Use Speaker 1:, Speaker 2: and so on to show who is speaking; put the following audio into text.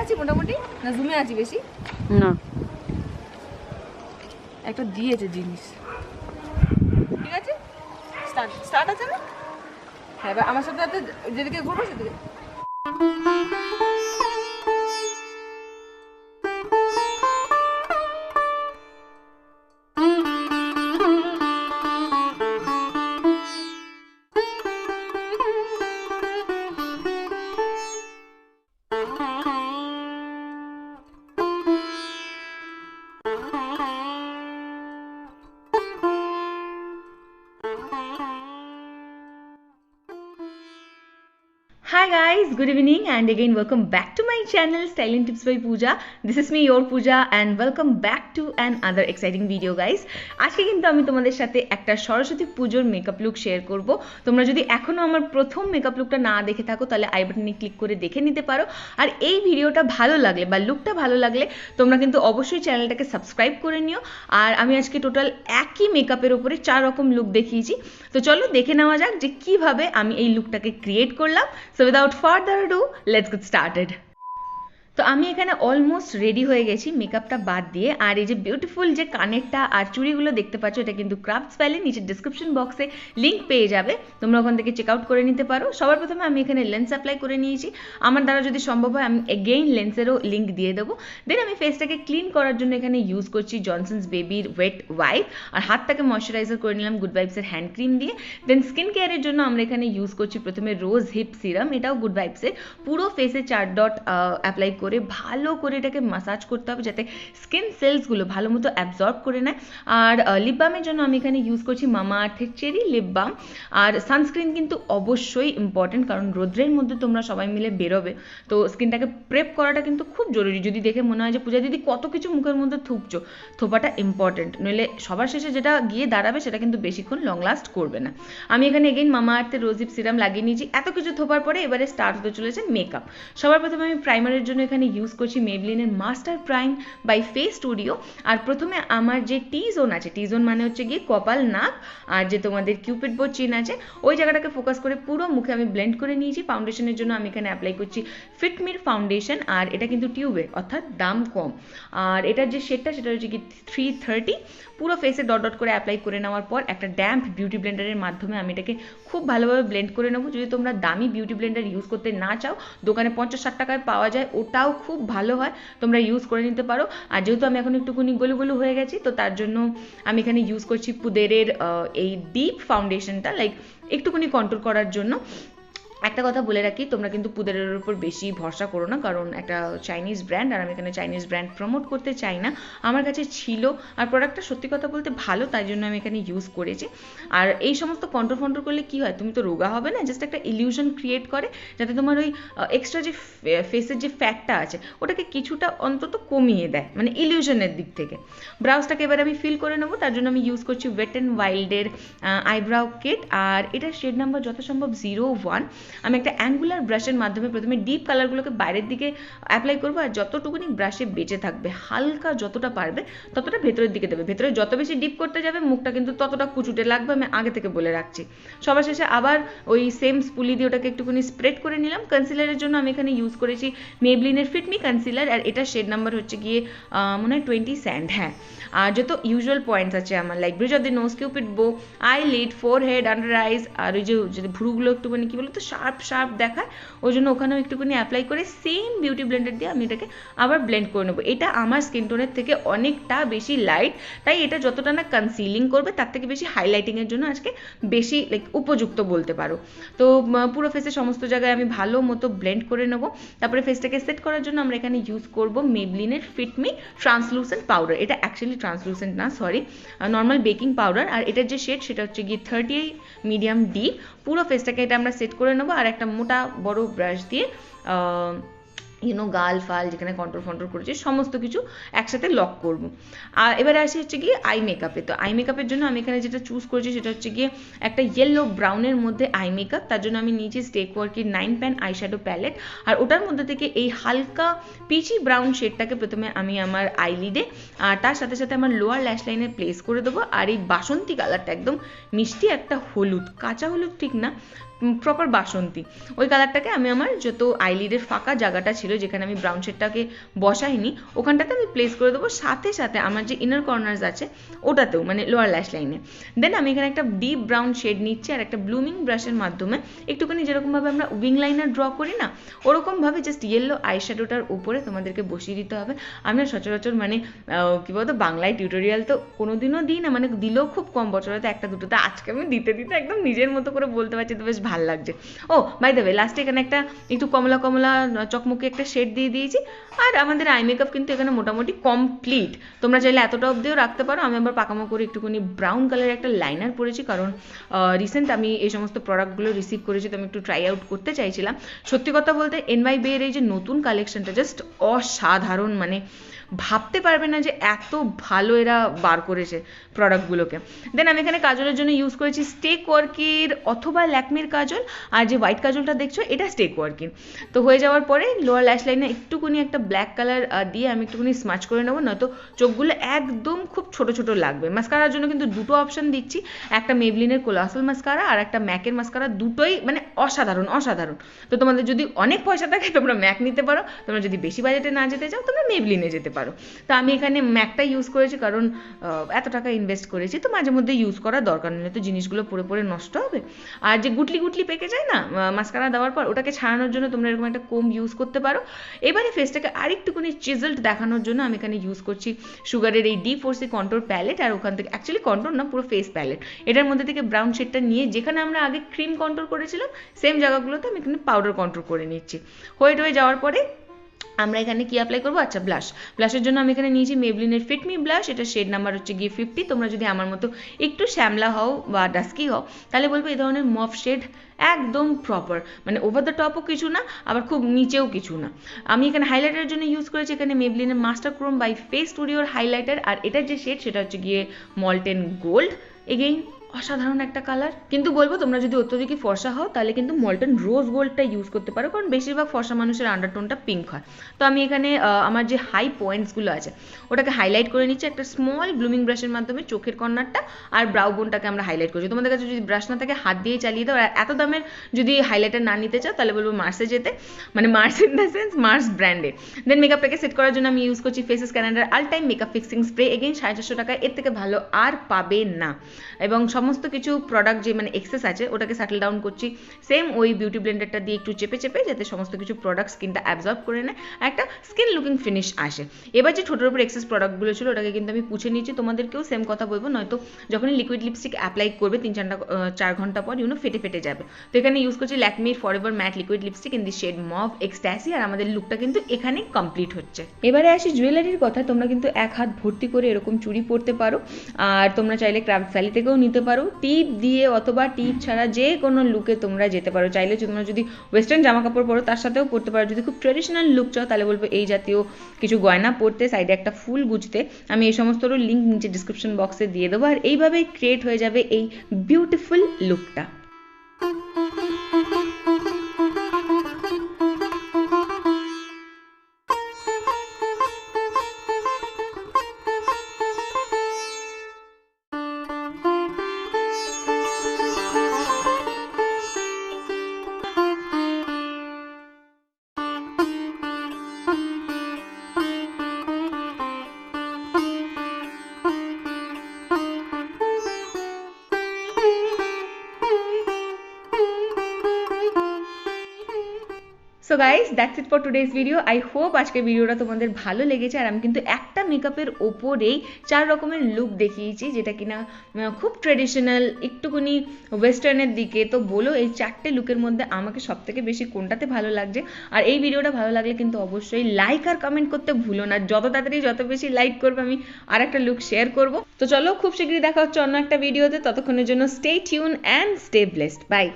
Speaker 1: আছি মোটামুটি, না জুমে আছি বেশি
Speaker 2: না,
Speaker 1: একটা দিয়েছে জিনিস। ঠিক আছে, স্টার্ট স্টার্ট আছে না? হ্যাঁ, এবার আমার সাথে সাথে যেদিকে ঘুরবো সেদিকে।
Speaker 2: Hi guys, good evening and again welcome back to my channel Styling Tips by Puja. This is me your Puja and welcome back to another exciting video guys. আজকে কিন্তু আমি তোমাদের সাথে একটা সরস্বতী পুজোর মেকআপ লুক শেয়ার করব। তোমরা যদি এখনো আমার প্রথম মেকআপ লুকটা না দেখে থাকো তাহলে আই বাটনে ক্লিক করে দেখে নিতে পারো। আর এই ভিডিওটা ভালো লাগলে বা লুকটা ভালো লাগলে তোমরা কিন্তু অবশ্যই চ্যানেলটাকে সাবস্ক্রাইব করে নিও। আর আমি আজকে টোটাল একই মেকআপের উপরে 4 রকম লুক দেখিয়েছি। তো চলো দেখে নেওয়া যাক যে কিভাবে আমি এই লুকটাকে ক্রিয়েট করলাম। So without further ado, let's get started. তো আমি এখানে অলমোস্ট রেডি হয়ে গেছি মেকআপটা বাদ দিয়ে। আর এই যে বিউটিফুল যে কানেরটা আর চুড়িগুলো দেখতে পাচ্ছ, এটা কিন্তু ক্রাফটস ভ্যালি, নিচে ডিসক্রিপশন বক্সে লিঙ্ক পেয়ে যাবে, তোমরা ওখান থেকে চেক আউট করে নিতে পারো। সবার প্রথমে আমি এখানে লেন্স অ্যাপ্লাই করে নিয়েছি। আমার দ্বারা যদি সম্ভব হয় আমি এগেইন লেন্সেরও লিঙ্ক দিয়ে দেবো। দেন আমি ফেসটাকে ক্লিন করার জন্য এখানে ইউজ করছি জনসন্স বেবির ওয়েট ওয়াইপ, আর হাতটাকে ময়শ্চারাইজার করে নিলাম গুড ভাইবসের হ্যান্ড ক্রিম দিয়ে। দেন স্কিন কেয়ারের জন্য আমরা এখানে ইউজ করছি প্রথমে রোজ হিপ সিরাম, এটাও গুড ভাইবসের। পুরো ফেসে 4 ডট অ্যাপ্লাই করে ভালো করে এটাকে মাসাজ করতে হবে যাতে স্কিন সেলসগুলো ভালো মতো অ্যাবজর্ব করে নেয়। আর লিপ বামের জন্য আমি এখানে ইউজ করছি মামা আর্থের চেরি লিপ বাম। আর সানস্ক্রিন কিন্তু অবশ্যই ইম্পর্টেন্ট, কারণ রোদ্রের মধ্যে তোমরা সবাই মিলে বেরোবে, তো স্কিনটাকে প্রেপ করাটা কিন্তু খুব জরুরি। যদি দেখে মনে হয় যে পূজা দিদি কত কিছু মুখের মধ্যে থুপছো, থোপাটা ইম্পর্টেন্ট, নইলে সবার শেষে যেটা গিয়ে দাঁড়াবে সেটা কিন্তু বেশিক্ষণ লং লাস্ট করবে না। আমি এখানে এগেইন মামা আর্থের রোজ হিপ সিরাম লাগিয়ে নিয়েছি। এত কিছু থোপার পরে এবারে স্টার্ট হতে চলেছে মেকআপ। সবার প্রথমে আমি প্রাইমারের জন্য এখানে ইউজ করছি মেবলিনের master prime by face studio. আর প্রথমে আমার যে টি জোন আছে, টি জোন মানে হচ্ছে গিয়ে কপাল, নাক আর যে তোমাদের কিউপিড বো চিন আছে, ওই জায়গাটাকে ফোকাস করে পুরো মুখে আমি ব্লেন্ড করে নিয়েছি। ফাউন্ডেশনের জন্য আমি এখানে অ্যাপ্লাই করছি ফিটমির ফাউন্ডেশন, আর এটা কিন্তু টিউবের অর্থাৎ দাম কম। আর এটার যে শেডটা সেটা হচ্ছে কি 330। পুরো ফেসে ডট ডট করে অ্যাপ্লাই করে নেওয়ার পর একটা ড্যাম্প বিউটি ব্লেন্ডারের মাধ্যমে আমি এটাকে খুব ভালোভাবে ব্লেন্ড করে নেবো। যদি তোমরা দামি বিউটি ব্লেন্ডার ইউজ করতে না চাও, দোকানে 50-60 টাকায় পাওয়া যায়, ওটাও খুব ভালো হয়, তোমরা ইউজ করে নিতে পারো। আর যেহেতু আমি এখন একটুখানি গলু গলু হয়ে গেছি, তো তার জন্য আমি এখানে ইউজ করছি পুদেরের এই ডিপ ফাউন্ডেশনটা, লাইক একটুখানি কন্ট্রোল করার জন্য। একটা কথা বলে রাখি, তোমরা কিন্তু পুদেরের উপর বেশি ভরসা করো না, কারণ একটা চাইনিজ ব্র্যান্ড, আর আমি এখানে চাইনিজ ব্র্যান্ড প্রমোট করতে চাই না। আমার কাছে ছিল আর প্রোডাক্টটা সত্যি কথা বলতে ভালো, তাই জন্য আমি এখানে ইউজ করেছি। আর এই সমস্ত কন্ট্রোল ফন্ট্রোল করলে কি হয়, তুমি তো রোগা হবে না, জাস্ট একটা ইলিউশন ক্রিয়েট করে যাতে তোমার ওই এক্সট্রা যে ফেসের যে ফ্যাটটা আছে ওটাকে কিছুটা অন্তত কমিয়ে দেয়, মানে ইলিউশনের দিক থেকে। ব্রাউজটাকে এবার আমি ফিল করে নেবো, তার জন্য আমি ইউজ করছি ওয়েট অ্যান্ড ওয়াইল্ডের আইব্রাউ কিট, আর এটার শেড নাম্বার যত সম্ভব 01। আমি একটা অ্যাঙ্গুলার ব্রাশের মাধ্যমে প্রথমে ডিপ কালারগুলোকে বাইরের দিকে অ্যাপ্লাই করবো, আর যতটুকুনি ব্রাশে বেঁচে থাকবে হালকা যতটা পারবে ততটা ভেতরের দিকে দেবে। ভেতরে যত বেশি ডিপ করতে যাবে মুখটা কিন্তু ততটা কুচুটে লাগবে, আমি আগে থেকে বলে রাখছি। সবার শেষে আবার ওই সেম স্পুলি দিয়ে ওটাকে একটুখানি স্প্রেড করে নিলাম। কনসিলারের জন্য আমি এখানে ইউজ করেছি মেবলিনের ফিটমি কনসিলার, আর এটা শেড নাম্বার হচ্ছে গিয়ে মনে হয় 20 স্যান্ড। হ্যাঁ, আর যত ইউজুয়াল পয়েন্টস আছে আমার, like bridge of the nose, Cupid bow, eyelid, forehead, under eyes, আর ওই যে ভ্রুগুলো একটুখানি কি বলতো শার্প শার্প দেখায়, ওই জন্য ওখানেও একটুখানি অ্যাপ্লাই করে সেম বিউটি ব্লেন্ডার দিয়ে আমি এটাকে আবার ব্লেন্ড করে নেবো। এটা আমার স্কিন টোনের থেকে অনেকটা বেশি লাইট, তাই এটা যতটা না কনসিলিং করবে তার থেকে বেশি হাইলাইটিংয়ের জন্য আজকে বেশি লাইক উপযুক্ত বলতে পারো। তো পুরো ফেসের সমস্ত জায়গায় আমি ভালো মতো ব্লেন্ড করে নেবো। তারপরে ফেসটাকে সেট করার জন্য আমরা এখানে ইউজ করবো মেবলিনের ফিটমি ট্রান্সলুসেন্ট পাউডার। এটা অ্যাকচুয়ালি ট্রান্সলুসেন্ট না, সরি, নর্মাল বেকিং পাউডার। আর এটার যে শেড সেটা হচ্ছে গিয়ে 30 মিডিয়াম ডিপ। পুরো ফেসটাকে এটা আমরা সেট করে নেবো, আর একটা মোটা বড় ব্রাশ দিয়ে গাল ফাল যেখানে কন্ট্রোল ফন্ট্রোল করেছি সমস্ত কিছু একসাথে লক করব। আর এবারে আসি হচ্ছে গিয়ে আই মেকআপে। তো আই মেকআপের জন্য আমি এখানে যেটা চুজ করেছি সেটা হচ্ছে গিয়ে একটা ইয়েলো ব্রাউনের মধ্যে আই মেকআপ। তার জন্য আমি নিয়েছি কোয়ার্কির 9 প্যান আইশ্যাডো প্যালেট, আর ওটার মধ্যে থেকে এই হালকা পিচি ব্রাউন শেডটাকে প্রথমে আমি আমার আইলিডে আর তার সাথে সাথে আমার লোয়ার ল্যাশ লাইনে প্লেস করে দেবো। আর এই বাসন্তী কালারটা একদম মিষ্টি একটা হলুদ, কাঁচা হলুদ ঠিক না, প্রপার বাসন্তী, ওই কালারটাকে আমি আমার যত আইলিডের ফাঁকা জায়গাটা ছিল যেখানে আমি ব্রাউন শেডটাকে বসাইনি ওখানটাতে আমি প্লেস করে দেবো, সাথে সাথে আমার যে ইনার কর্নার্স আছে ওটাতেও, মানে লোয়ার ল্যাশ লাইনে। দেন আমি এখানে একটা ডিপ ব্রাউন শেড নিচ্ছি আর একটা ব্লুমিং ব্রাশের মাধ্যমে একটুখানি যেরকমভাবে আমরা উইং লাইনার ড্র করি না, ওরকমভাবে জাস্ট ইয়েলো আইশ্যাডোটার উপরে তোমাদেরকে বসিয়ে দিতে হবে। আমি সচরাচর মানে কী বলতো বাংলায় টিউটোরিয়াল তো কোনোদিনও দিই না, মানে দিলেও খুব কম, বছরে তো একটা দুটো, তো আজকে আমি দিতে দিতে একদম নিজের মতো করে বলতে পারছি, তো বেশ ভালো লাগছে। ও বাই দ্য ওয়ে, লাস্টে এখানে একটা একটু কমলা কমলা চকমকে একটা শেড দিয়ে দিয়েছি। আর আমাদের আই মেকআপ কিন্তু এখানে মোটামুটি কমপ্লিট। তোমরা চাইলে এতটা অবধিও রাখতে পারো। আমি আবার পাকামো করে একটুখানি ব্রাউন কালারের একটা লাইনার পরেছি, কারণ রিসেন্ট আমি এই সমস্ত প্রোডাক্টগুলো রিসিভ করেছি, তো আমি একটু ট্রাই আউট করতে চাইছিলাম। সত্যি কথা বলতে এনওয়াই বে এর এই যে নতুন কালেকশনটা জাস্ট অসাধারণ, মানে ভাবতে পারবে না যে এত ভালো এরা বার করেছে প্রোডাক্টগুলোকে। দেন আমি এখানে কাজলের জন্য ইউজ করেছি স্টে কোয়ার্কির অথবা ল্যাকমির কাজল, আর যে হোয়াইট কাজলটা দেখছো এটা স্টে কোয়ার্কির। তো হয়ে যাওয়ার পরে লোয়ার ল্যাশ লাইনে একটুকুনি একটা ব্ল্যাক কালার দিয়ে আমি একটুকুনি স্মাচ করে নেবো, নয়তো চোখগুলো একদম খুব ছোট ছোট লাগবে। মাস্কারার জন্য কিন্তু দুটো অপশন দিচ্ছি, একটা মেবলিনের কোলাসল মাস্কারা আর একটা ম্যাকের মাস্কারা, দুটোই মানে অসাধারণ অসাধারণ। তো তোমাদের যদি অনেক পয়সা থাকে তোমরা ম্যাক নিতে পারো, তোমরা যদি বেশি বাজেটে না যেতে চাও তোমরা মেবলিনে যেতে পারো। তো আমি এখানে ম্যাকটা ইউজ করেছি, কারণ এত টাকা ইনভেস্ট করেছি তো মাঝে মধ্যে ইউজ করার দরকার নেই, তো জিনিসগুলো পরে পরে নষ্ট হবে। আর যে গুটলি গুটলি পেকে যায় না মাস্কারা দেওয়ার পর, ওটাকে ছাড়ানোর জন্য তোমরা এরকম একটা কোম ইউজ করতে পারো। এবারে ফেসটাকে আরেকটুকুনি চিজলড দেখানোর জন্য আমি এখানে ইউজ করছি সুগারের এই D4C কন্ট্রোর প্যালেট, আর ওখান থেকে অ্যাকচুয়ালি কন্ট্রোর না, পুরো ফেস প্যালেট, এটার মধ্যে থেকে ব্রাউন শেডটা নিয়ে যেখানে আমরা আগে ক্রিম কন্ট্রোর করেছিলাম সেম জায়গাগুলোতে আমি এখানে পাউডার কন্ট্রোর করে নিচ্ছি। হয়ে যাওয়ার পরে আমরা এখানে কি অ্যাপ্লাই করবো, আচ্ছা ব্লাশের জন্য আমি এখানে নিয়েছি মেবলিনের ফিট মি ব্লাশ, এটা শেড নাম্বার হচ্ছে গিয়ে 50। তোমরা যদি আমার মতো একটু শ্যামলা হও বা ডাস্কি হও তাহলে বলবো এই ধরনের মফ শেড একদম প্রপার, মানে ওভার দ্য টপও কিছু না আবার খুব নিচেও কিছু না। আমি এখানে হাইলাইটারের জন্য ইউজ করেছি এখানে মেবলিনের মাস্টার ক্রোম বাই ফেস স্টুডিওর হাইলাইটার, আর এটার যে শেড সেটা হচ্ছে গিয়ে মল্টেন গোল্ড। এগেইন অসাধারণ একটা কালার, কিন্তু বলবো তোমরা যদি অত্যধিক ফর্সা হও তাহলে কিন্তু মল্টেন রোজ গোল্ডটা ইউজ করতে পারো, কারণ বেশিরভাগ ফর্সা মানুষের আন্ডারটোনটা পিঙ্ক হয়। তো আমি এখানে আমার যে হাই পয়েন্টসগুলো আছে ওটাকে হাইলাইট করে নিচ্ছি একটা স্মল ব্লুমিং ব্রাশের মাধ্যমে, চোখের কর্নারটা আর ব্রাউ বোনটাকে আমরা হাইলাইট করছি। তোমাদের কাছে যদি ব্রাশ না থাকে হাত দিয়ে চালিয়ে দাও, আর এত দামের যদি হাইলাইটার না নিতে চাও তাহলে বলবো মার্সে যেতে, মানে Mars in the sense Mars ব্র্যান্ডে। দেন মেকআপটাকে সেট করার জন্য আমি ইউজ করছি ফেসেস ক্যানাডার all time makeup fixing spray, again 450 টাকায় এর থেকে ভালো আর পাবে না। এবং সমস্ত কিছু প্রোডাক্ট যে মানে এক্সেস আছে ওটাকে সেটেল ডাউন করছি সেম ওই বিউটি ব্লেন্ডারটা দিয়ে একটু চেপে চেপে, যাতে সমস্ত কিছু প্রোডাক্ট স্কিনটা অ্যাবজর্ব করে নেয়, একটা স্কিন লুকিং ফিনিশ আসে। এবার যে ঠোঁটের উপর এক্সেস প্রোডাক্টগুলো ছিল ওটাকে কিন্তু আমি পুছে নিয়েছি, তোমাদেরকেও সেম কথা বলবো, নয়তো যখনই লিকুইড লিপস্টিক অ্যাপ্লাই করবে 3-4 ঘন্টা পর ফেটে ফেটে যাবে। তো এখানে ইউজ করছি ল্যাকমির forever matte liquid lipstick in the shade mauve ecstasy, আর আমাদের লুকটা কিন্তু এখানে কমপ্লিট হচ্ছে। এবারে আসি জুয়েলারির কথা, তোমরা কিন্তু এক হাত ভর্তি করে এরকম চুড়ি পরতে পারো, আর তোমরা চাইলে ক্রাফট ভ্যালি থেকেও নিতে পারো, টিপ দিয়ে অথবা টিপ ছাড়া যে কোনো লুকে তোমরা যেতে পারো। চাইলে তোমরা যদি ওয়েস্টার্ন জামা কাপড় পরো তার সাথেও পরতে পারো, যদি খুব ট্রেডিশনাল লুক চাও তাহলে বলবো এই জাতীয় কিছু গয়না পরতে, সাইডে একটা ফুল গুজতে। আমি এই সমস্তরও লিঙ্ক নিচে ডিসক্রিপশন বক্সে দিয়ে দেবো, আর এইভাবেই ক্রিয়েট হয়ে যাবে এই বিউটিফুল লুকটা। So guys that's it for today's video. I hope আজকের ভিডিওটা তোমাদের ভালো লেগেছে, আর আমি কিন্তু একটা মেকআপের ওপরেই 4 রকমের লুক দেখিয়েছি, যেটা কিনা খুব ট্রেডিশনাল একটুখানি ওয়েস্টার্নের দিকে। তো বলো এই 4টে লুকের মধ্যে আমাকে সব থেকে বেশি কোনটাতে ভালো লাগছে। আর এই ভিডিওটা ভালো লাগলে কিন্তু অবশ্যই লাইক আর কমেন্ট করতে ভুলো না, যত তাড়াতাড়ি যত বেশি লাইক করবে আমি আর একটা লুক শেয়ার করব। তো চলো খুব শীঘ্রই দেখা হচ্ছে অন্য একটা ভিডিওতে, ততক্ষণের জন্য stay tune and stay blessed, by.